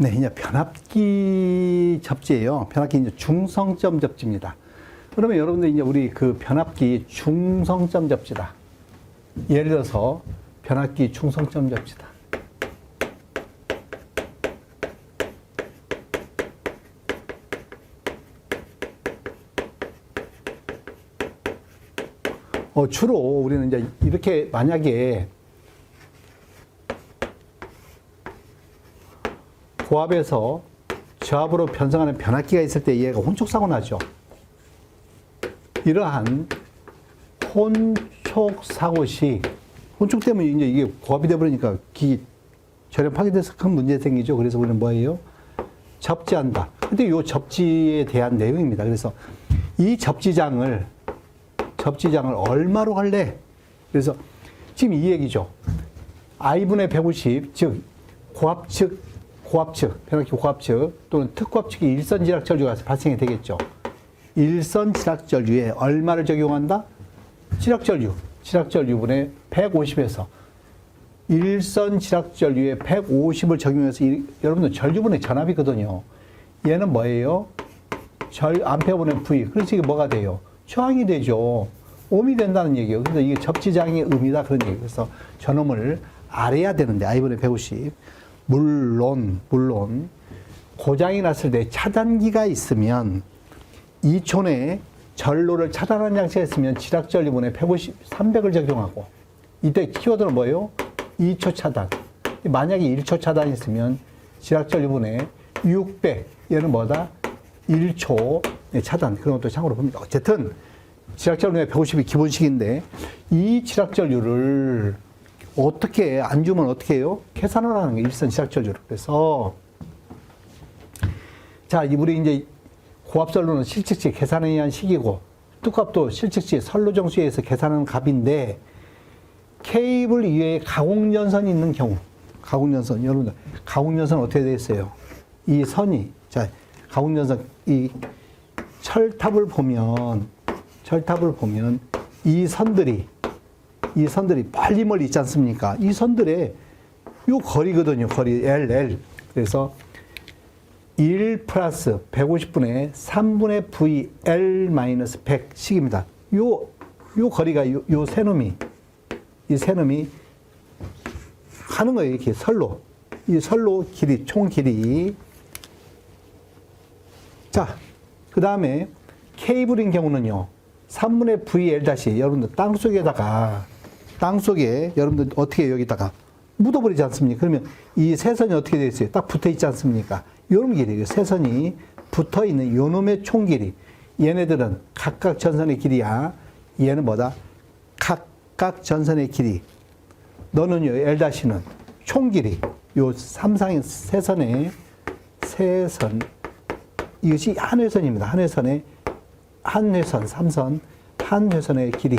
네, 이제 변압기 접지예요. 변압기 이제 중성점 접지입니다. 그러면 여러분들 이제 우리 그 변압기 중성점 접지다. 예를 들어서 변압기 중성점 접지다. 주로 우리는 이제 이렇게 만약에 고압에서 저압으로 변성하는 변압기가 있을 때 얘가 혼촉사고 나죠. 이러한 혼촉사고 시, 혼촉 때문에 이제 이게 고압이 돼버리니까 기기 전력 파괴돼서 큰 문제 생기죠. 그래서 우리는 뭐예요? 접지한다. 근데 이 접지에 대한 내용입니다. 그래서 이 접지장을 얼마로 할래? 그래서 지금 이 얘기죠. I분의 150, 즉 고압 측, 변압기 고압 측 또는 특고압 측이 일선 지락전류가 발생이 되겠죠. 일선 지락전류에 얼마를 적용한다? 지락전류분의 150에서 일선 지락전류에 150을 적용해서 여러분들 전류분의 전압이거든요. 얘는 뭐예요? 암페어분의 V. 그래서 이게 뭐가 돼요? 저항이 되죠. 옴이 된다는 얘기예요. 그래서 이게 접지장의 의미다 그런 얘기예요. 그래서 저놈을 알아야 되는데 I분의 150. 물론 고장이 났을 때 차단기가 있으면 2촌에 전로를 차단하는 장치가 있으면 지락전류분의 150, 300을 적용하고 이때 키워드는 뭐예요? 2초 차단. 만약에 1초 차단이 있으면 지락전류분의 600. 얘는 뭐다? 1초 차단. 그런 것도 참고로 봅니다. 어쨌든 지락전류의 150이 기본식인데 이 지락전류를 어떻게 안 주면 어떻게 해요? 계산을 하는 게 일선 지락전류를. 그래서 자, 우리 이제 고압선로는 실측치 계산에 의한 식이고 뚝값도 실측치 선로정수에 의해서 계산하는 값인데 케이블 이외에 가공연선이 있는 경우 가공연선 여러분들 가공연선 어떻게 되어 있어요? 이 선이 자 가공연선 이 철탑을 보면 이 선들이 멀리 있지 않습니까? 이 선들의 요 거리거든요. 거리 LL. 그래서 1 플러스 150분의 3분의 VL-100씩입니다. 요 거리가 요 새놈이 하는 거예요. 이렇게 설로. 이 설로 길이, 총 길이. 자, 그 다음에 케이블인 경우는요. 3분의 VL 다시 여러분들 땅속에 여러분들 어떻게 여기다가 묻어버리지 않습니까? 그러면 이 세선이 어떻게 되어 있어요? 딱 붙어 있지 않습니까? 요놈 길이, 세선이 붙어 있는 요놈의 총 길이. 얘네들은 각각 전선의 길이야. 얘는 뭐다? 각각 전선의 길이. 너는요, L-는 총 길이. 요 삼상의 세선. 이것이 한 회선입니다. 한 회선, 삼선, 한 회선의 길이.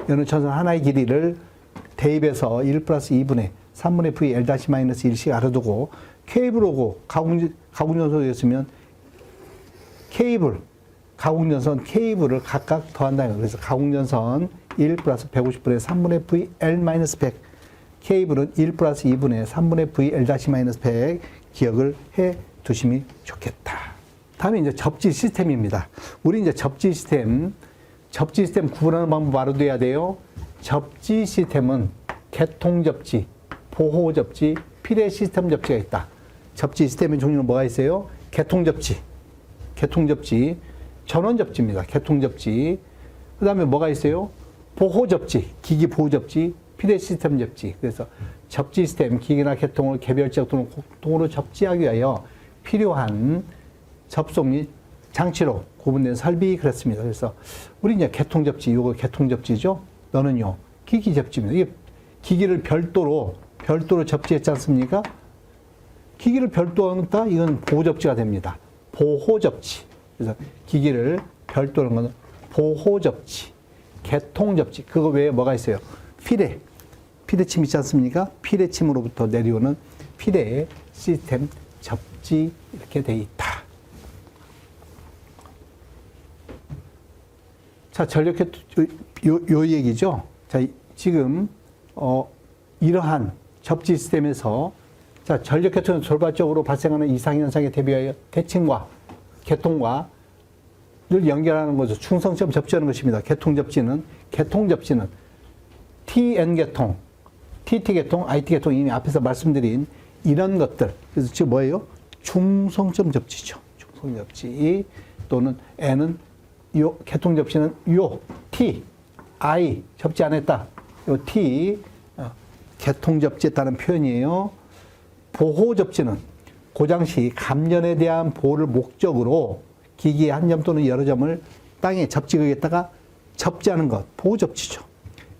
여느 전선 하나의 길이를 대입해서 1 플러스 2분의 3분의 V L--1씩 알아두고 케이블 오고 가공연선이었으면 가공연선 케이블을 각각 더한다는 거예요. 그래서 가공연선 1 플러스 150분의 3분의 V L-100 케이블은 1 플러스 2분의 3분의 V L-100 기억을 해 두시면 좋겠다. 다음에 이제 접지 시스템입니다. 우리 이제 접지 시스템 구분하는 방법 알아둬야 돼요. 접지 시스템은 개통 접지, 보호 접지, 필의 시스템 접지가 있다. 접지 시스템의 종류는 뭐가 있어요? 개통 접지, 전원 접지입니다. 개통 접지. 그 다음에 뭐가 있어요? 보호 접지, 기기 보호 접지, 필의 시스템 접지. 그래서 접지 시스템, 기기나 개통을 개별적 또는 공통으로 접지하기 위하여 필요한 접속 및 장치로 구분된 설비 그렇습니다. 그래서 우리 이제 개통 접지, 요거 개통 접지죠. 너는요 기기 접지입니다. 이게 기기를 별도로 접지했지 않습니까? 기기를 별도로 한다 이건 보호 접지가 됩니다. 보호 접지. 그래서 기기를 별도로 한 건 보호 접지, 개통 접지. 그거 외에 뭐가 있어요? 피레침 있지 않습니까? 피레침으로부터 내려오는 피레 시스템 접지 이렇게 돼 있다. 자, 전력계 요 얘기죠. 자, 지금 이러한 접지 시스템에서 자, 전력 계통에서 돌발적으로 발생하는 이상현상에 대비하여 계층과 계통과를 연결하는 것을 충성점 접지하는 것입니다. 계통접지는 TN-계통, TT-계통, IT-계통 이미 앞에서 말씀드린 이런 것들. 그래서 지금 뭐예요? 충성점 접지죠. 충성 접지 또는 N은 요 계통 접지는 요 T, I 접지 안 했다. 요 T 계통 접지했다는 표현이에요. 보호 접지는 고장 시 감전에 대한 보호를 목적으로 기기의 한 점 또는 여러 점을 땅에 접지극에다가 접지하는 것, 보호 접지죠.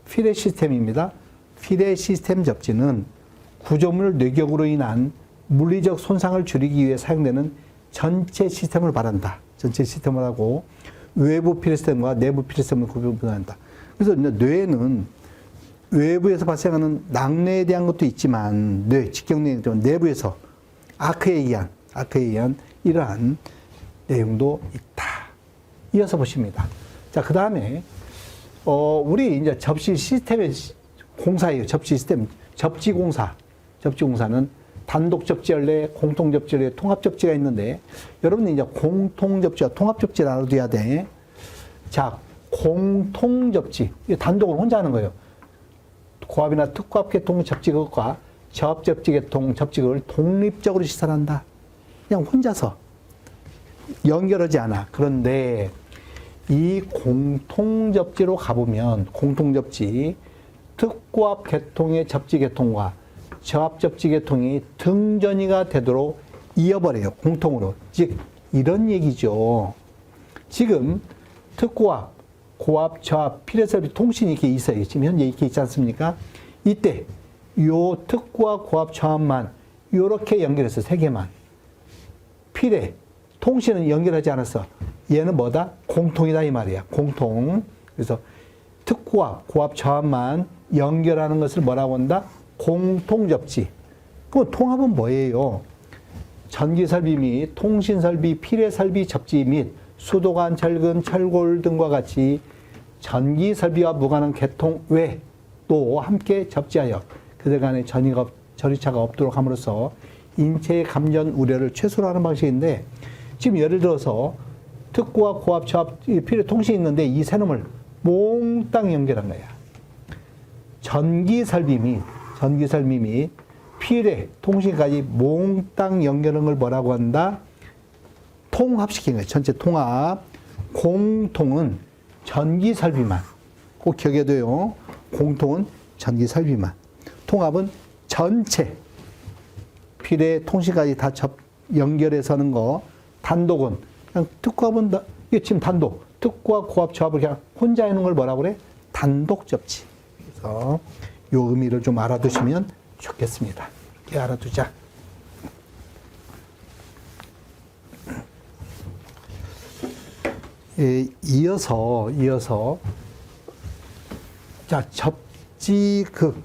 피레 시스템입니다. 피레 시스템 접지는 구조물 뇌격으로 인한 물리적 손상을 줄이기 위해 사용되는 전체 시스템을 말한다. 전체 시스템을 하고 외부 피레 시스템과 내부 피레 시스템을 구분한다. 그래서 뇌는 외부에서 발생하는 낙뢰에 대한 것도 있지만 직경뇌 내부에서 아크에 의한 이러한 내용도 있다. 이어서 보십니다. 자, 그 다음에 우리 이제 접시 시스템의 공사예요. 접시 시스템, 접지공사. 접지공사는 단독 접지연례, 공통 접지연례, 통합 접지가 있는데 여러분들 이제 공통 접지와 통합 접지를 알아둬야 돼. 자, 공통 접지. 단독으로 혼자 하는 거예요. 고압이나 특고압 계통 접지극과 저압접지 계통 접지극을 독립적으로 시설한다. 그냥 혼자서 연결하지 않아. 그런데 이 공통 접지로 가보면 공통 접지 특고압 계통의 접지 계통과 저압 접지 계통이 등전이가 되도록 이어버려요. 공통으로. 즉 이런 얘기죠. 지금 특고압, 고압, 저압, 피레설비 통신이 이렇게 있어요. 지금 현재 이렇게 있지 않습니까? 이때 요 특고압, 고압, 저압만 요렇게 연결해서 세 개만. 피레, 통신은 연결하지 않았어. 얘는 뭐다? 공통이다 이 말이야. 공통. 그래서 특고압, 고압, 저압만 연결하는 것을 뭐라고 한다? 공통접지. 그럼 통합은 뭐예요? 전기설비 및 통신설비, 피레설비 접지 및 수도관, 철근, 철골 등과 같이 전기설비와 무관한 계통 외도 함께 접지하여 그들 간에 전이차가 없도록 함으로써 인체의 감전 우려를 최소로 하는 방식인데 지금 예를 들어서 특고압, 고압, 저압, 피레 통신이 있는데 이 세 놈을 몽땅 연결한 거야. 전기설비 및 피레 통신까지 몽땅 연결한 걸 뭐라고 한다? 통합시킨 거예요. 전체 통합. 공통은 전기설비만. 꼭 기억해둬요. 공통은 전기설비만. 통합은 전체. 피레 통신까지 다 연결해서 하는 거. 단독은 그냥 특고압은 이게 지금 단독. 특고압, 고압, 저압을 그냥 혼자 하는 걸 뭐라고 그래? 단독 접지. 그래서 요 의미를 좀 알아두시면 좋겠습니다. 이렇게 알아두자. 이어서 자, 접지극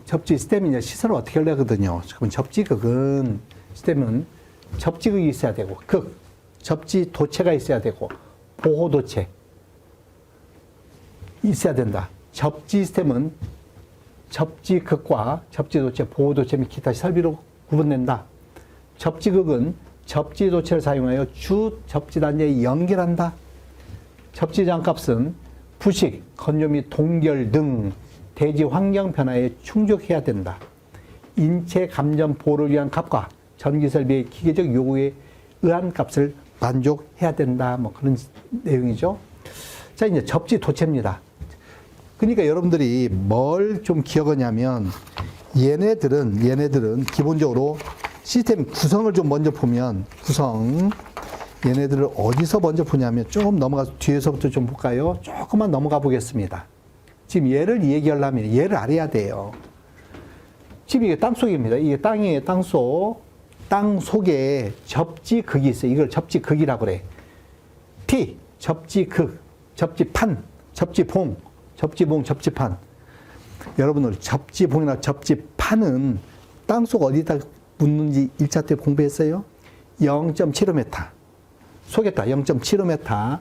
접지 시스템이 이제 시설을 어떻게 하려거든요. 그럼 접지극은 시스템은 접지극이 있어야 되고 접지 도체가 있어야 되고 보호 도체 있어야 된다. 접지 시스템은 접지극과 접지 도체, 보호 도체 및 기타 설비로 구분된다. 접지극은 접지 도체를 사용하여 주 접지 단자에 연결한다. 접지 장값은 부식, 건조 및 동결 등 대지 환경 변화에 충족해야 된다. 인체 감전 보호를 위한 값과 전기 설비의 기계적 요구에 의한 값을 만족해야 된다. 뭐 그런 내용이죠. 자, 이제 접지 도체입니다. 그러니까 여러분들이 뭘 좀 기억하냐면 얘네들은 기본적으로 시스템 구성을 좀 먼저 보면 얘네들을 어디서 먼저 보냐면 좀 넘어가서 뒤에서부터 좀 볼까요? 조금만 넘어가 보겠습니다. 지금 얘를 얘기하려면 얘를 알아야 돼요. 지금 이게 땅속입니다. 이게 땅이에요. 땅속. 땅 속에 접지극이 있어요. 이걸 접지극이라고 그래. T, 접지극, 접지판, 접지봉, 접지판. 여러분들 접지봉이나 접지판은 땅속 어디다 묻는지 1차 때 공부했어요? 0.75m. 속에다 0.75m.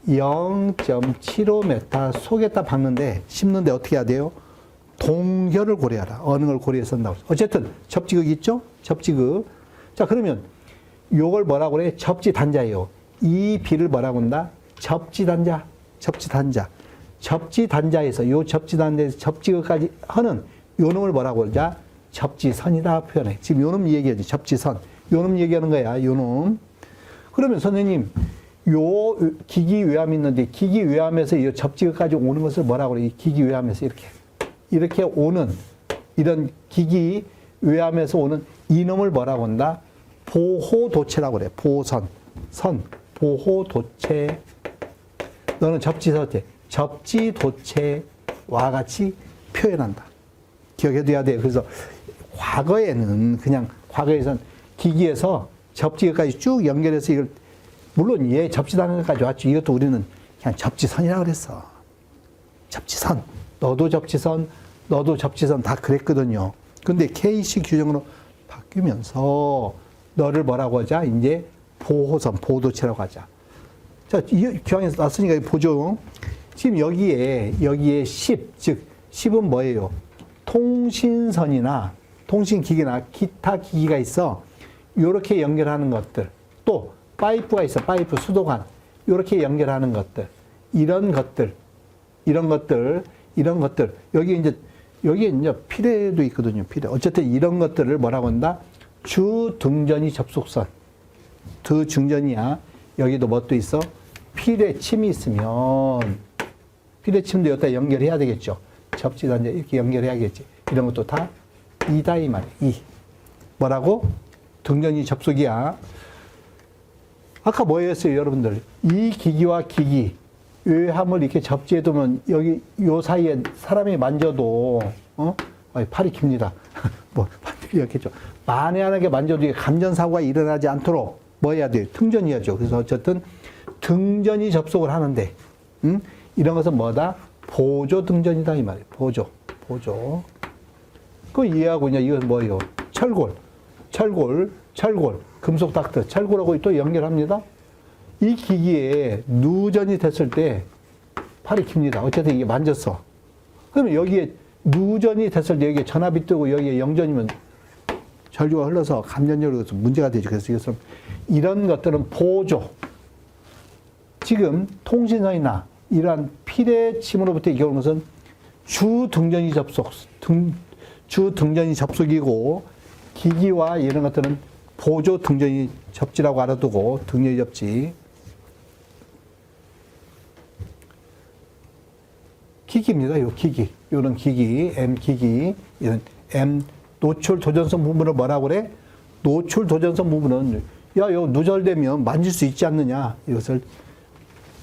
0.75m 속에다 박는데 심는데 어떻게 해야 돼요? 동결을 고려하라. 어느 걸 고려해서 쓴다고. 어쨌든 접지극 있죠? 접지극. 자, 그러면 요걸 뭐라고 그래? 접지단자예요. 이 비를 뭐라고 한다? 접지단자. 접지단자. 접지단자에서 요 접지단자에서 접지극까지 하는 요 놈을 뭐라고 그러자? 접지선이다 표현해. 지금 요 놈 얘기하지. 접지선. 요 놈 얘기하는 거야. 요 놈. 그러면 선생님, 요 기기외암이 있는데 기기외암에서 이 접지극까지 오는 것을 뭐라고 그래? 이 기기외암에서 이렇게 오는 이런 기기외암에서 오는 이놈을 뭐라고 한다? 보호도체라고 그래. 보호선. 선. 보호도체. 너는 접지서체. 접지도체와 같이 표현한다. 기억해둬야 돼요. 그래서 과거에는 그냥 과거에선 기기에서 접지까지 쭉 연결해서 이걸 물론 얘 접지단까지 왔죠. 이것도 우리는 그냥 접지선이라고 그랬어. 접지선. 너도 접지선, 너도 접지선 다 그랬거든요. 근데 K식 규정으로 바뀌면서 너를 뭐라고 하자? 이제 보호선, 보호도체라고 하자. 자, 이 교양에서 나왔으니까 보죠. 지금 여기에 10, 즉 10은 뭐예요? 통신선이나 통신기기나 기타 기기가 있어. 요렇게 연결하는 것들. 또 파이프가 있어. 파이프, 수도관. 요렇게 연결하는 것들. 이런 것들. 여기에 이제 피레도 있거든요. 피레. 어쨌든 이런 것들을 뭐라고 한다? 주등전이 접속선. 주등전이야. 여기도 뭐 또 있어? 피레침이 있으면 피레침도 여기다 연결해야 되겠죠. 접지단자 이렇게 연결해야겠지. 이런 것도 다 이다 이 말이야. 이. 뭐라고? 등전이 접속이야. 아까 뭐였어요, 여러분들? 이 기기와 기기 외함을 이렇게 접지해두면 여기 요 사이에 사람이 만져도 팔이 깁니다. 뭐 이렇게죠. 만에 하나게 만져도 이게 감전사고가 일어나지 않도록 뭐 해야 돼요? 등전이야죠. 그래서 어쨌든 등전이 접속을 하는데 이런 것은 뭐다? 보조 등전이다 이 말이에요. 보조. 그거 이해하고 이제 이건 뭐예요? 철골, 금속 닥터, 철골하고 또 연결합니다. 이 기기에 누전이 됐을 때 팔이 깁니다. 어쨌든 이게 만졌어. 그러면 여기에 누전이 됐을 때 여기에 전압이 뜨고 여기에 영전이면 전류가 흘러서 감전력으로 문제가 되죠. 그래서 이것은 이런 것들은 보조. 지금 통신선이나 이러한 피레침으로부터 이겨오는 것은 주등전이 접속이고 기기와 이런 것들은 보조 등전이 접지라고 알아두고 등전이 접지. 기기입니다. 요 기기. 요런 기기, M 기기. 이런 M 노출 도전성 부분을 뭐라고 그래? 노출 도전성 부분은 요 누절되면 만질 수 있지 않느냐. 이것을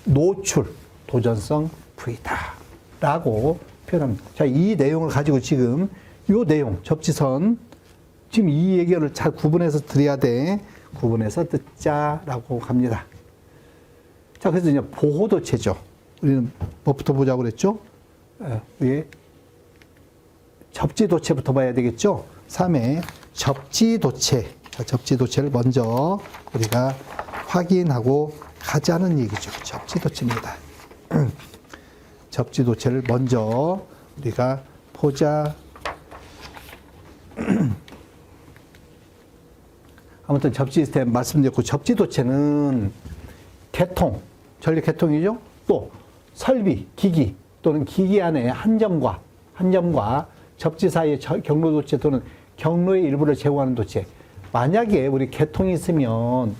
노출 도전성 부위다. 라고 표현합니다. 자, 이 내용을 가지고 지금 요 내용, 접지선 지금 이 얘기를 잘 구분해서 드려야 돼. 구분해서 듣자라고 갑니다. 자, 그래서 이제 보호도체죠. 우리는 뭐부터 보자고 그랬죠? 위에 접지도체부터 봐야 되겠죠? 3회 접지도체. 자, 접지도체를 먼저 우리가 확인하고 가자는 얘기죠. 접지도체입니다. 접지도체를 먼저 우리가 보자. 아무튼 접지 시스템 말씀드렸고, 접지도체는 개통, 전력 개통이죠. 또 설비, 기기 또는 기기 안에 한 점과 접지 사이의 경로도체 또는 경로의 일부를 제공하는 도체. 만약에 우리 개통이 있으면,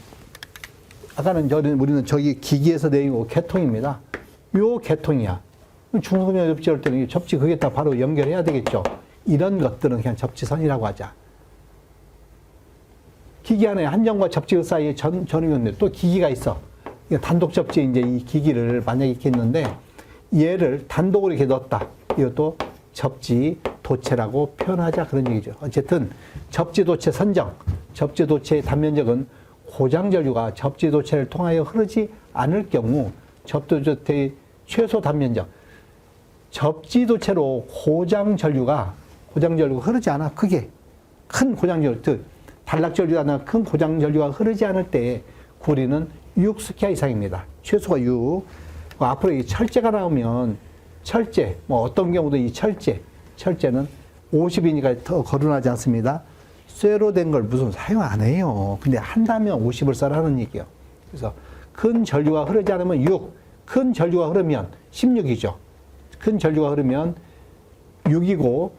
아까는 우리는 저기 기기에서 내리고 개통입니다. 요 개통이야. 중소기업 접지할 때는 접지 그게다 바로 연결해야 되겠죠. 이런 것들은 그냥 접지선이라고 하자. 기기 안에 한 점과 접지 사이에 전이었는데 또 기기가 있어. 단독 접지에 이제 이 기기를 만약에 이렇게 있는데 얘를 단독으로 이렇게 넣었다. 이것도 접지 도체라고 표현하자 그런 얘기죠. 어쨌든 접지 도체 선정, 접지 도체의 단면적은 고장 전류가 접지 도체를 통하여 흐르지 않을 경우 접지 도체의 최소 단면적. 접지 도체로 고장 전류가 흐르지 않아. 크게 큰 고장 전류, 단락 전류가 아니라 큰 고장 전류가 흐르지 않을 때 구리는 6스키아 이상입니다. 최소가 6. 앞으로 이 철제가 나오면 철제, 뭐 어떤 경우도 이 철제, 철제는 50이니까 더 거론하지 않습니다. 쇠로 된 걸 무슨 사용 안 해요. 근데 한다면 50을 써라는 얘기예요. 그래서 큰 전류가 흐르지 않으면 6, 큰 전류가 흐르면 16이죠. 큰 전류가 흐르면 6이고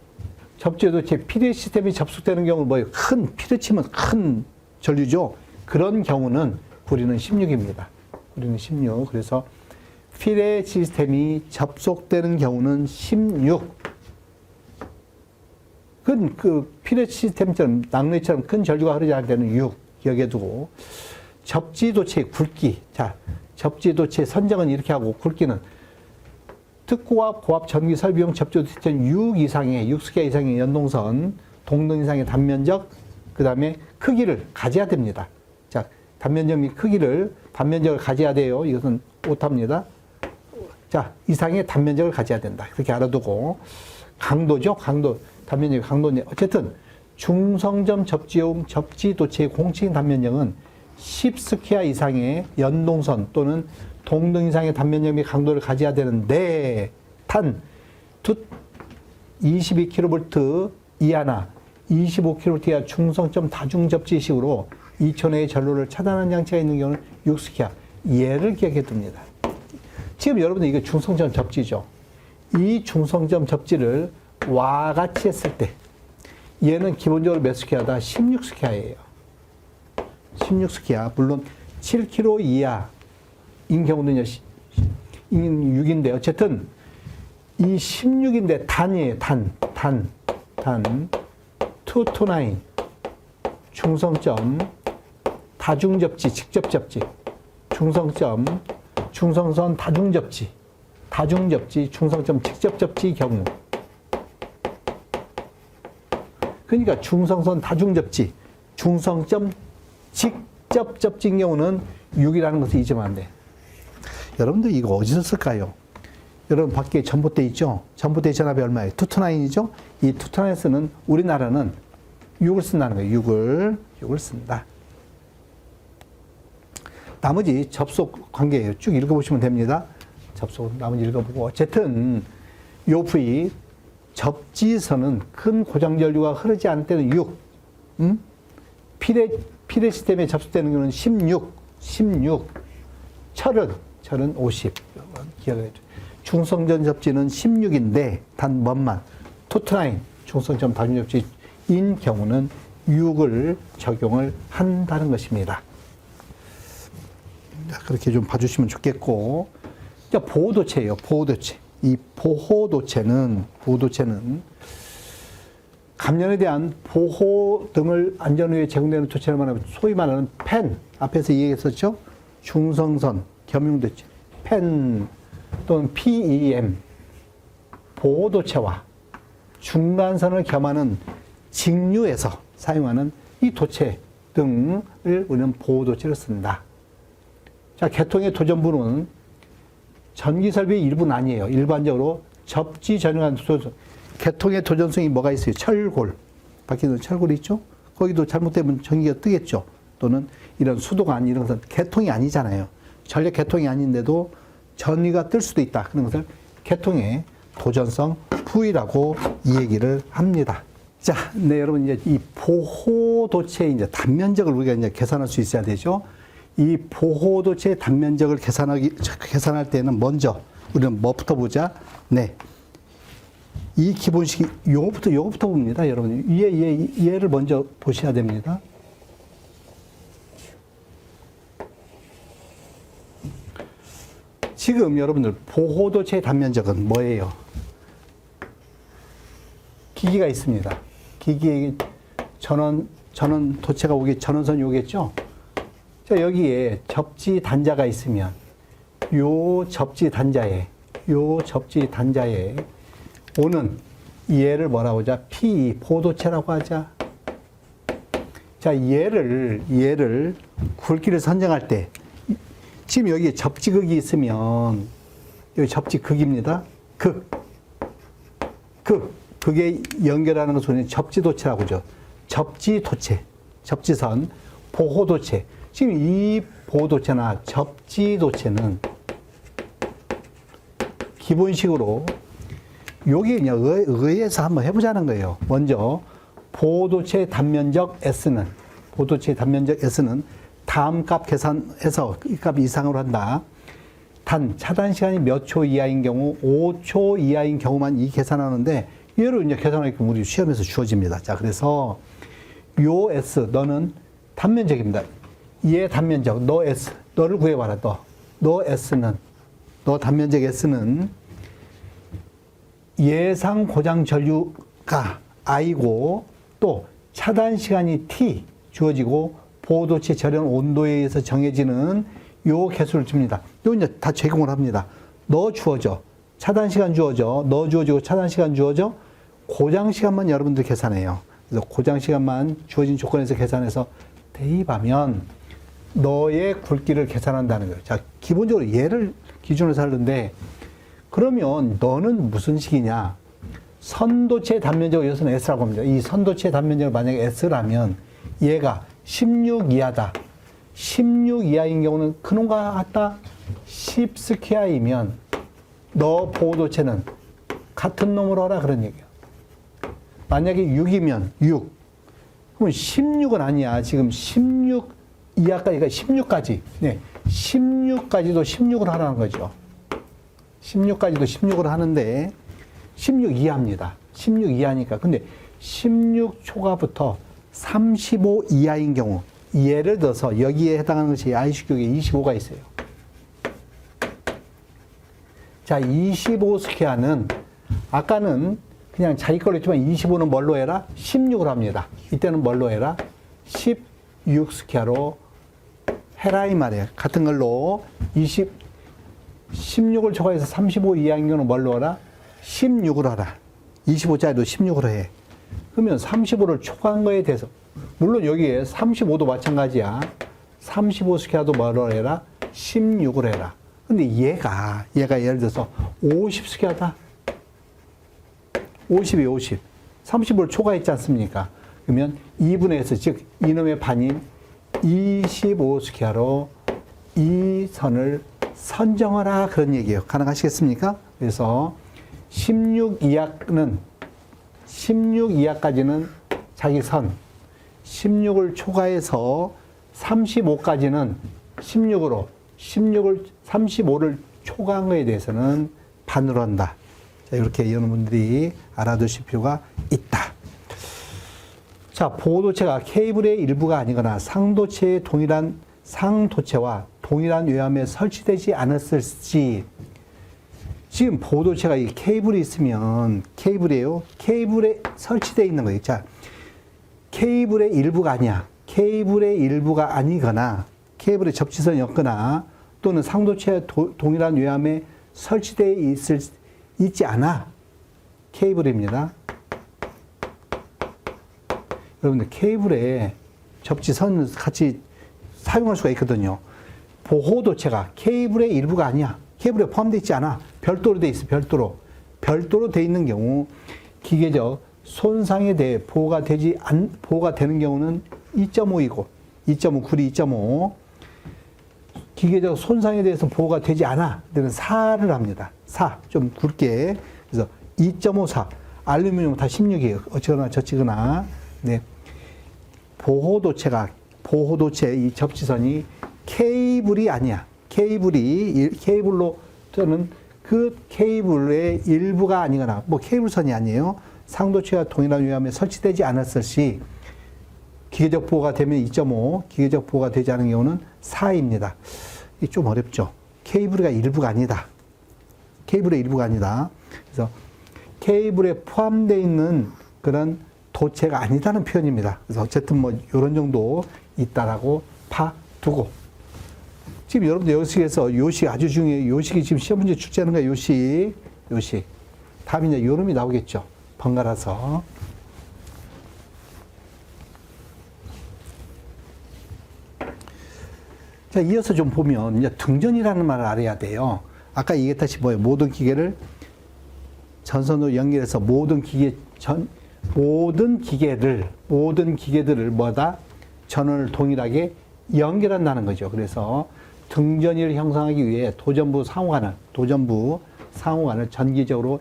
접지도체 피레 시스템이 접속되는 경우는 뭐예요? 큰 피레 치면 큰 전류죠. 그런 경우는 구리는 16입니다. 구리는 16. 그래서 피레 시스템이 접속되는 경우는 16. 그 피레 시스템처럼 낙뢰처럼 큰 전류가 흐르지 않을 때는 6 기억해 두고 접지도체의 굵기. 자, 접지도체 선정은 이렇게 하고 굵기는 특고압, 고압 전기 설비용 접지도체는 6 이상의 6스퀘어 이상의 연동선, 동등 이상의 단면적, 그 다음에 크기를 가져야 됩니다. 자, 단면적 및 크기를 단면적을 가져야 돼요. 이것은 오타입니다. 자, 이상의 단면적을 가져야 된다. 그렇게 알아두고 강도죠. 강도. 단면적이 강도인데 어쨌든 중성점 접지용 접지도체의 공칭 단면적은 10스퀘어 이상의 연동선 또는 동등 이상의 단면적 및 강도를 가져야 되는데 탄 22kV 이하나 25kV 이하 중성점 다중 접지식으로 2촌의 전로를 차단하는 장치가 있는 경우는 6스퀘어. 얘를 기억해 둡니다. 지금 여러분들 이게 중성점 접지죠. 이 중성점 접지를 와 같이 했을 때 얘는 기본적으로 몇 스퀘어다? 16스퀘어예요. 16스퀘어. 물론 7kg 이하인 경우는요 6인데 어쨌든 이 16인데 단이에요. 단 229 중성점 다중접지 직접접지 중성선 다중접지 중성점 직접접지 경우 그러니까 중성선 다중접지, 중성점 직접접지인 경우는 6이라는 것을 잊으면 안 돼. 여러분들 이거 어디서 쓸까요? 여러분 밖에 전봇대 있죠? 전봇대 전압이 얼마예요? 229이죠? 이 229에 쓰는 우리나라는 6을 쓴다는 거예요. 6을 쓴다. 나머지 접속 관계예요. 쭉 읽어보시면 됩니다. 접속 나머지 읽어보고 어쨌든 요 부위 접지선은 큰 고장 전류가 흐르지 않을 때는 6, 피레 시스템에 접속되는 경우는 16, 철은 50. 기억해 줘. 중성전 접지는 16인데 단 뭔만 229 중성점 다중 접지인 경우는 6을 적용을 한다는 것입니다. 그렇게 좀 봐주시면 좋겠고, 보호도체예요. 보호도체. 이 보호도체는 감염에 대한 보호 등을 안전 후에 제공되는 조치를 말하면 소위 말하는 펜, 앞에서 얘기했었죠? 중성선, 겸용도체, 펜 또는 PEM, 보호도체와 중간선을 겸하는 직류에서 사용하는 이 도체 등을 우리는 보호도체를 쓴다. 자, 개통의 도전부는 전기설비의 일부는 아니에요. 일반적으로 접지 전용한 개통의 도전성이 뭐가 있어요? 철골. 밖에 있는 철골이 있죠? 거기도 잘못되면 전기가 뜨겠죠. 또는 이런 수도관 이런 것은 개통이 아니잖아요. 전력 개통이 아닌데도 전기가 뜰 수도 있다. 그런 것을 개통의 도전성 부위라고 이 얘기를 합니다. 자, 네, 여러분 이제 이 보호도체의 이제 단면적을 우리가 이제 계산할 수 있어야 되죠. 이 보호도체의 단면적을 계산할 때는 먼저 우리는 뭐부터 보자? 네. 이 기본식이 요거부터 봅니다, 여러분. 얘를 먼저 보셔야 됩니다. 지금 여러분들 보호도체의 단면적은 뭐예요? 기기가 있습니다. 기기에 전원 도체가 전원선이 오겠죠? 자, 여기에 접지 단자가 있으면 요 접지 단자에 오는 얘를 뭐라고 하자? PE, 보호도체라고 하자. 자, 얘를 굵기를 선정할 때 지금 여기에 접지극이 있으면 여기 접지극입니다. 극에 연결하는 것은 접지도체라고 하죠. 접지도체, 접지선, 보호도체. 지금 이 보호도체나 접지도체는 기본식으로 여기 그냥 의해서 한번 해보자는 거예요. 먼저 보호도체 단면적 S는 다음 값 계산해서 이 값 이상으로 한다. 단 차단 시간이 몇 초 이하인 경우 5초 이하인 경우만 이 계산하는데 얘를 이제 계산하게끔 우리 시험에서 주어집니다. 자, 그래서 요 S 너는 단면적입니다. 얘 단면적 너 S 너를 구해봐라. 너 단면적 S는 예상 고장 전류가 I고 또 차단 시간이 T 주어지고 보호도체 절연 온도에 의해서 정해지는 요 개수를 줍니다. 요 이제 다 제공을 합니다. 너 주어져. 차단 시간 주어져. 너 주어지고 차단 시간 주어져. 고장 시간만 여러분들 계산해요. 그래서 고장 시간만 주어진 조건에서 계산해서 대입하면 너의 굵기를 계산한다는 거예요. 자, 기본적으로 얘를 기준으로 삼는데 그러면 너는 무슨 식이냐? 선도체 단면적 여기서는 S라고 합니다. 이 선도체 단면적을 만약에 S라면 얘가 16 이하다. 16 이하인 경우는 그놈과 같다. 10 스퀘어이면 너 보호도체는 같은 놈으로 하라 그런 얘기예요. 만약에 6이면 6. 그럼 16은 아니야. 지금 16 이하까지, 그러니까 16까지. 네. 16까지도 16을 하라는 거죠. 16까지도 16을 하는데 16 이하입니다. 16 이하니까. 근데 16 초과부터 35 이하인 경우 예를 들어서 여기에 해당하는 것이 I식격에 25가 있어요. 자, 25 스퀘어는 아까는 그냥 자기 걸로 했지만 25는 뭘로 해라? 16으로 합니다. 이때는 뭘로 해라? 16 스퀘어로 해라 이 말이에요. 같은 걸로 16을 초과해서 35 이하인 경우는 뭘로 하라? 16으로 하라. 25짜리도 16으로 해. 그러면 35를 초과한 거에 대해서 물론 여기에 35도 마찬가지야. 35 스퀘어도 뭐로 해라? 16으로 해라. 근데 얘가 예를 들어서 50 스퀘어다. 50이 50. 30을 초과했지 않습니까? 그러면 2분의 S, 즉 이놈의 반인 25 스퀘어로 이 선을 선정하라 그런 얘기예요. 가능하시겠습니까? 그래서 16 이하까지는 자기 선, 16을 초과해서 35까지는 35를 초과한 거에 대해서는 반으로 한다. 자, 이렇게 여러분들이 알아두실 필요가 있다. 자, 보호도체가 케이블의 일부가 아니거나 상도체와 동일한 외함에 설치되지 않았을지. 지금 보호도체가 이 케이블이 있으면 케이블에 설치되어 있는 거예요. 자, 케이블의 일부가 아니야. 케이블의 일부가 아니거나 케이블에 접지선이 없거나 또는 상도체와 동일한 외함에 설치되어 있지 않아. 케이블입니다. 여러분들 케이블에 접지선 같이 사용할 수가 있거든요. 보호도체가 케이블의 일부가 아니야. 케이블에 포함되어 있지 않아. 별도로 되어 있어. 별도로 되어 있는 경우 기계적 손상에 대해 보호가 되는 경우는 2.5이고 2.5 구리 2.5 기계적 손상에 대해서 보호가 되지 않아. 그때는 4를 합니다. 4 좀 굵게. 그래서 2.54 알루미늄 다 16이에요. 어찌거나 저찌거나. 네. 보호도체 이 접지선이 케이블이 아니야. 케이블로 또는 그 케이블의 일부가 아니거나 뭐 케이블선이 아니에요. 상도체와 동일한 외함에 설치되지 않았을 시 기계적 보호가 되면 2.5, 기계적 보호가 되지 않은 경우는 4입니다. 이게 좀 어렵죠. 케이블의 일부가 아니다. 그래서 케이블에 포함되어 있는 그런 도체가 아니다는 표현입니다. 그래서 어쨌든 뭐 이런 정도 있다라고 봐두고. 지금 여러분들 여기서 요식 아주 중요해요. 요식이 지금 시험 문제 출제하는 거예요. 요식. 답이 이제 요놈이 나오겠죠. 번갈아서. 자, 이어서 좀 보면 이제 등전이라는 말을 알아야 돼요. 아까 얘기했다시피 뭐예요? 모든 기계를 전선으로 연결해서 모든 기계들을 뭐다? 전원을 동일하게 연결한다는 거죠. 그래서 등전위를 형성하기 위해 도전부 상호간을 전기적으로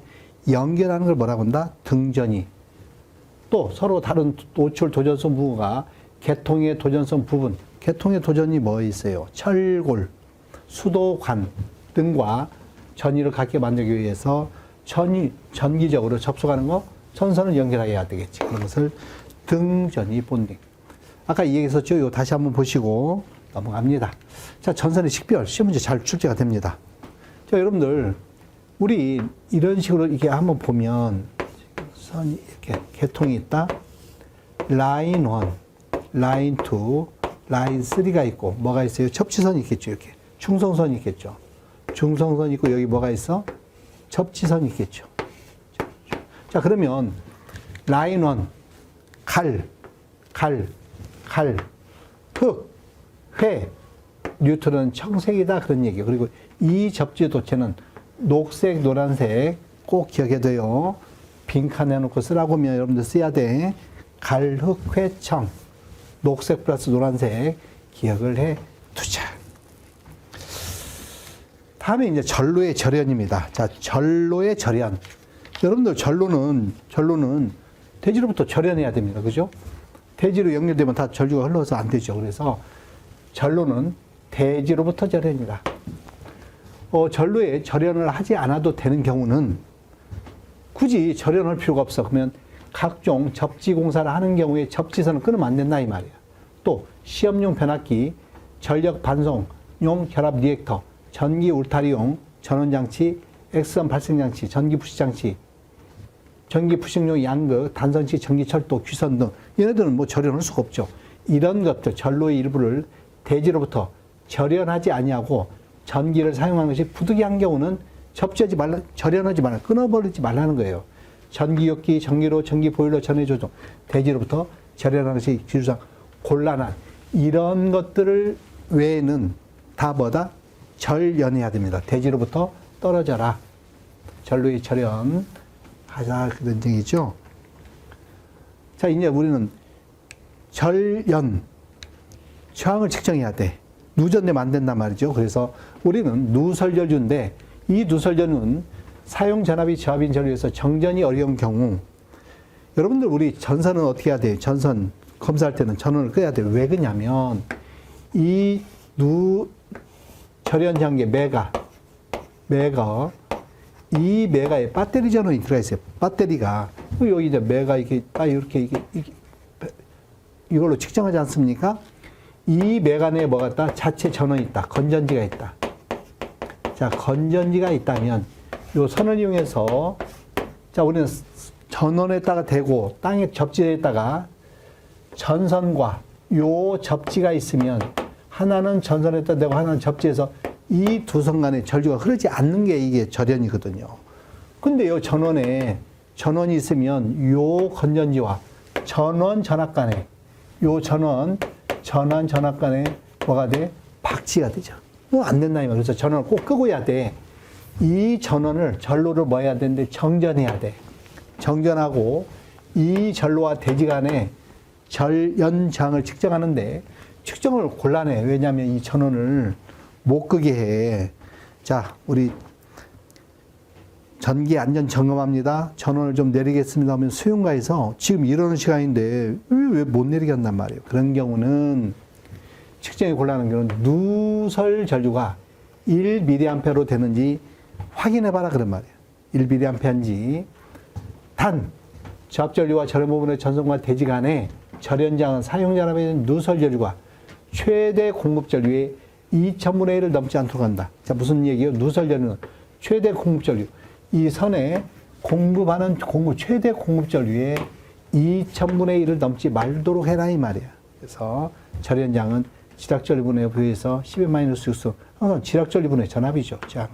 연결하는 걸 뭐라고 한다? 등전이. 또 서로 다른 노출 도전성 부분과 개통의 도전성 부분. 개통의 도전이 뭐 있어요? 철골, 수도관 등과 전이를 갖게 만들기 위해서 전기적으로 접속하는 거, 전선을 연결하게 해야 되겠지. 그런 것을 등전이 본딩. 아까 이 얘기했었죠? 이거 다시 한번 보시고 넘어갑니다. 자, 전선의 식별, 시험 문제 잘 출제가 됩니다. 자, 여러분들, 우리 이런 식으로 이렇게 한번 보면, 선이 이렇게 개통이 있다. 라인 1, 라인 2, 라인 3가 있고, 뭐가 있어요? 접지선이 있겠죠, 이렇게. 충성선이 있겠죠. 중성선이 있고, 여기 뭐가 있어? 접지선이 있겠죠. 자, 그러면, 라인 1, 흙, 회, 뉴트론은 청색이다. 그런 얘기예요. 그리고 이 접지 도체는 녹색, 노란색 꼭 기억해야 돼요. 빈칸 해놓고 쓰라고 하면 여러분들 써야 돼. 갈, 흙, 회, 청. 녹색 플러스 노란색 기억을 해 두자. 다음에 이제 전로의 절연입니다. 자, 전로의 절연. 여러분들 전로는 대지로부터 절연해야 됩니다. 그죠? 대지로 연결되면 다 절주가 흘러서 안 되죠. 그래서 전로는 대지로부터 절연이다. 전로에 절연을 하지 않아도 되는 경우는 굳이 절연할 필요가 없어. 그러면 각종 접지 공사를 하는 경우에 접지선을 끊으면 안 된다 이 말이야. 또 시험용 변압기, 전력 반송용 결합 리액터, 전기 울타리용 전원장치, X선 발생장치, 전기 부시장치, 전기 부식용 양극, 단선치, 전기철도, 귀선 등 얘네들은 뭐 절연할 수가 없죠. 이런 것들 전로의 일부를 대지로부터 절연하지 아니하고 전기를 사용하는 것이 부득이한 경우는 절연하지 말라, 끊어버리지 말라는 거예요. 전기욕기, 전기로, 전기 보일러, 전해 조종, 대지로부터 절연하는 것이 기술상 곤란한 이런 것들을 외에는 다 뭐다? 절연해야 됩니다. 대지로부터 떨어져라. 전로의 절연 하자 그런 얘기죠. 자, 이제 우리는 절연 저항을 측정해야 돼. 누전되면 안 된단 말이죠. 그래서 우리는 누설전류인데 이 누설전류는 사용 전압이 저압인 전류에서 정전이 어려운 경우 여러분들 우리 전선은 어떻게 해야 돼요? 전선 검사할 때는 전원을 끄야 돼요. 왜 그러냐면 이 절연 장계 메가 이 메가에 배터리 전원이 들어가 있어요. 배터리가 여기 이제 메가 이렇게 이걸로 측정하지 않습니까? 이 메가 내에 뭐가 있다? 자체 전원이 있다. 건전지가 있다. 자, 건전지가 있다면 요 선을 이용해서 자, 우리는 전원에다가 대고 땅에 접지에다가 전선과 요 접지가 있으면 하나는 전선에다 대고 하나는 접지에서 이 두 선 간에 전류가 흐르지 않는 게 이게 절연이거든요. 근데 요 전원에 전원이 있으면 요 건전지와 전원 전압 간에 요 전원 전압 간에 뭐가 돼? 박치가 되죠. 안 된다 이 말이에요. 그래서 전원을 꼭 끄고 해야 돼. 이 전원을 전로를 뭐 해야 되는데 정전해야 돼. 정전하고 이 전로와 대지 간에 절연장을 측정하는데 측정을 곤란해. 왜냐하면 이 전원을 못 끄게 해. 자, 우리 전기 안전 점검합니다. 전원을 좀 내리겠습니다 하면 수용가에서 지금 이러는 시간인데 왜 못 내리게 한단 말이에요. 그런 경우는 측정이 곤란한 경우는 누설 전류가 1mA로 되는지 확인해봐라 그런 말이에요. 1mA인지. 단 저압전류와 절연 부분의 전선과 대지 간에 절연장은 사용전압에 있는 누설 전류가 최대 공급 전류의 2000분의 1을 넘지 않도록 한다. 자, 무슨 얘기예요? 누설 전류는 최대 공급 전류. 이 선에 공급하는 최대 공급 전류의 2000분의 1을 넘지 말도록 해라 이 말이야. 그래서 절연장은 지락전류분에 비해서 10-6수 항상 지락전류분의 전압이죠. 자,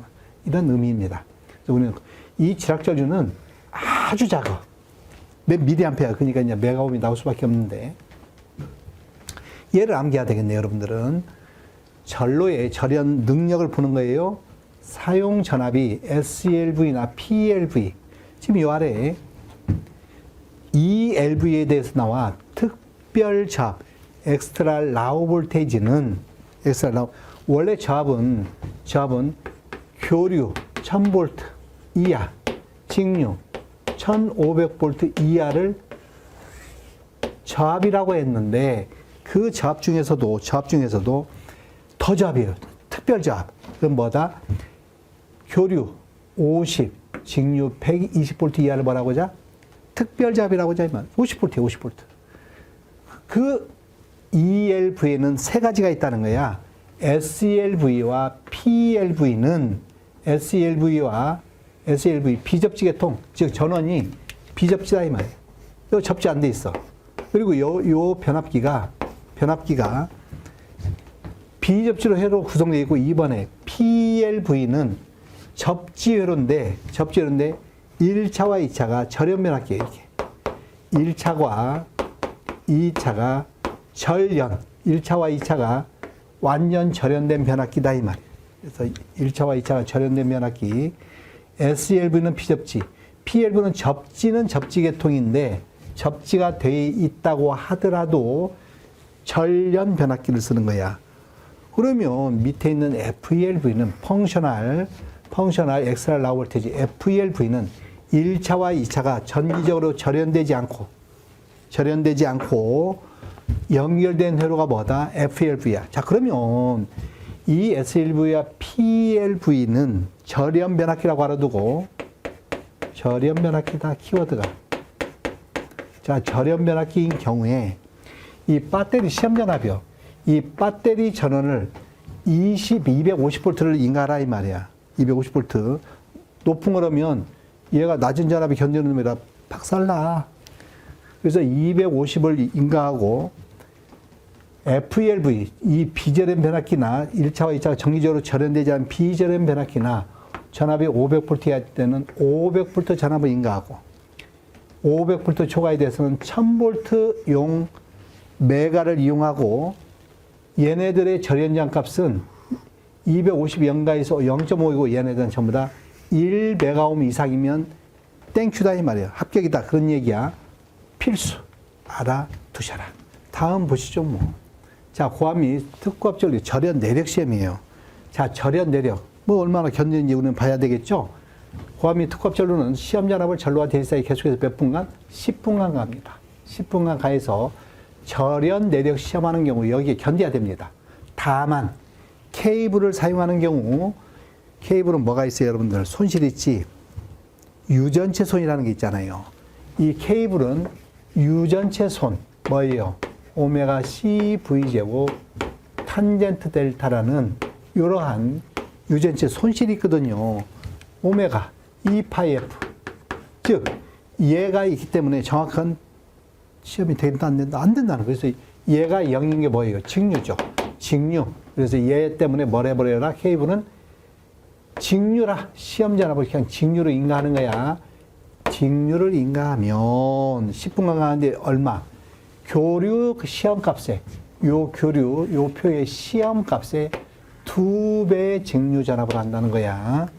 이런 의미입니다. 그래서 우리는 이 지락전류는 아주 작아. 몇 미리암페어, 그러니까 이제 메가옴이 나올 수밖에 없는데 얘를 암기해야 되겠네요, 여러분들은. 전로의 절연 능력을 보는 거예요. 사용 전압이 SLV나 PLV. 지금 이 아래에 ELV에 대해서 나와 특별 저압, 엑스트라 라우 볼테이지는 원래 저압은 교류 1000V 이하 직류 1500V 이하를 저압이라고 했는데 그 저압 중에서도 더 저압이에요. 특별 저압. 그럼 뭐다? 교류 50, 직류 120V 이하를 뭐라고 하자? 특별 저압이라고 하자면 50V예요, 50V. 그 ELV에는 세 가지가 있다는 거야. SELV와 SELV 비접지 계통, 즉 전원이 비접지다 이 말이에요. 요 접지 안 돼 있어. 그리고 요 변압기가 비접지로 회로 구성되어 있고, 이번에 PLV는 접지회로인데 1차와 2차가 절연 변압기예요. 이렇게 1차와 2차가 절연, 1차와 2차가 완전 절연된 변압기다 이 말이에요. 그래서 1차와 2차가 절연된 변압기. SLV는 비접지, PLV는 접지는 접지 계통인데 접지가 돼 있다고 하더라도 절연 변압기를 쓰는 거야. 그러면 밑에 있는 FELV는 펑셔널 엑스트라 라우 볼테이지 FELV는 1차와 2차가 전기적으로 절연되지 않고 연결된 회로가 뭐다? FELV야. 자, 그러면 이 SLV와 PLV는 절연 변압기라고 알아두고, 절연 변압기다 키워드가. 자, 절연 변압기인 경우에 이 배터리 시험 전압이요. 이 배터리 전원을 250V를 인가하라 이 말이야. 250V. 높은 거라면 얘가 낮은 전압이 견디는 놈이라 박살나. 그래서 250을 인가하고 FELV, 이 비절연 변압기나 1차와 2차가 정기적으로 절연되지 않은 비절연 변압기나 전압이 500V 할 때는 500V 전압을 인가하고, 500V 초과에 대해서는 1000V용 메가를 이용하고, 얘네들의 절연장 값은 250 영가에서 0.5이고 얘네들은 전부 다 1메가옴 이상이면 땡큐다 이 말이에요. 합격이다 그런 얘기야. 필수 알아두셔라. 다음 보시죠 뭐. 자, 고함이 특고합전류 절연 내력 시험이에요. 자, 절연 내력 뭐 얼마나 견디는지 우리는 봐야 되겠죠. 고함이 특고합전류는 시험 전압을 전로와 대사에 계속해서 몇 분간? 10분간 갑니다. 10분간 가해서 절연 내력 시험하는 경우 여기에 견뎌야 됩니다. 다만 케이블을 사용하는 경우, 케이블은 뭐가 있어요 여러분들? 손실 있지? 유전체 손이라는 게 있잖아요. 이 케이블은 유전체 손 뭐예요? 오메가 CV제곱 탄젠트 델타라는 이러한 유전체 손실이 있거든요. 오메가 2파이 F. 즉 얘가 있기 때문에 정확한 시험이 된다 안 된다? 안 된다는 거예요. 그래서 얘가 0인 게 뭐예요? 직류죠. 직류. 그래서 얘 때문에 뭘 해버려라? 케이블은 직류라. 시험 전압을 그냥 직류로 인가하는 거야. 직류를 인가하면 10분간 가는데 얼마? 교류 시험값에, 요 교류, 요 표의 시험값에 2배의 직류 전압을 한다는 거야.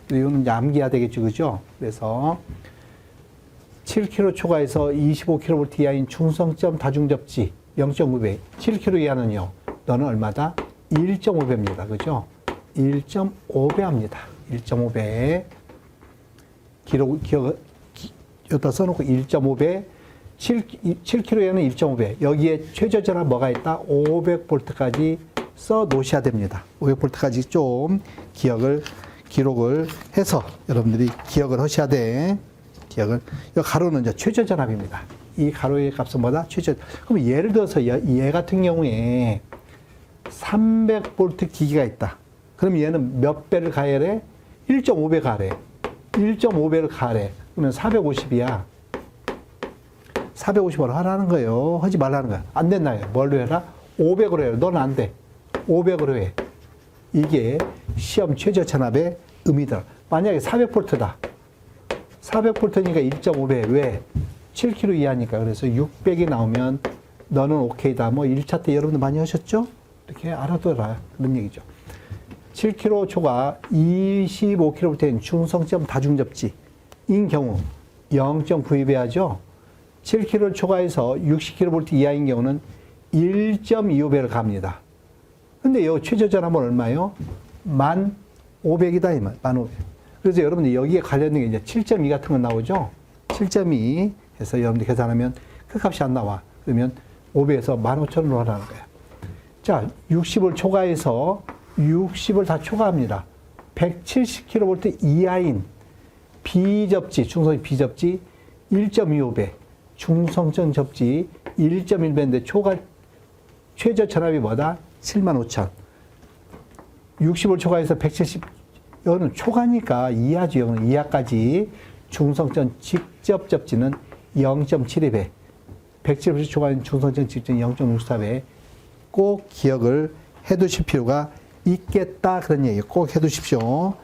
이거는 이제 암기해야 되겠죠, 그죠? 그래서 7km 초과에서 25kV 이하인 중성점 다중접지 0.5배, 7km 이하는요, 너는 얼마다? 1.5배입니다. 그죠? 1.5배 합니다. 1.5배. 여기다 써놓고 1.5배, 7km에는 1.5배. 여기에 최저 전압 뭐가 있다? 500V까지 써 놓으셔야 됩니다. 500V까지 좀 기록을 해서 여러분들이 기억을 하셔야 돼. 이 가로는 이제 최저 전압입니다. 이 가로의 값은 뭐다? 최저. 그럼 예를 들어서 얘 같은 경우에 300V 기기가 있다. 그럼 얘는 몇 배를 가열해? 1.5배 가래. 1.5배를 가래. 그러면 450이야. 450으로 하라는 거예요. 하지 말라는 거야. 안 된다요. 뭘로 해라? 500으로 해라. 너는 안 돼. 500으로 해. 이게 시험 최저 전압의 의미다. 만약에 400V다. 400V니까 1.5배. 왜? 7km 이하니까. 그래서 600이 나오면 너는 오케이다. 뭐 1차 때 여러분들 많이 하셨죠? 이렇게 알아둬라. 그런 얘기죠. 7km 초과 25km인 중성점 다중접지인 경우 0.9배 하죠. 7km 초과해서 60kV 이하인 경우는 1.25배를 갑니다. 근데 이 최저 전압은 얼마요? 1500이다 이 말. 1500. 그래서 여러분들 여기에 관련된 게 이제 7.2 같은 거 나오죠? 7.2 해서 여러분들 계산하면 그 값이 안 나와. 그러면 5배에서 15,000원으로 하라는 거야. 자, 60을 초과해서 60을 다 초과합니다. 170kV 이하인 비접지, 중성 비접지 1.25배, 중성점 접지 1.1배인데 최저 전압이 뭐다? 75,000. 60을 초과해서 170, 이거는 초과니까 이하죠. 이거는 이하까지. 중성점 직접 접지는 0.72배. 170을 초과한 중성점 직접은 0.64배. 꼭 기억을 해 두실 필요가 있겠다. 그런 얘기 꼭 해 두십시오.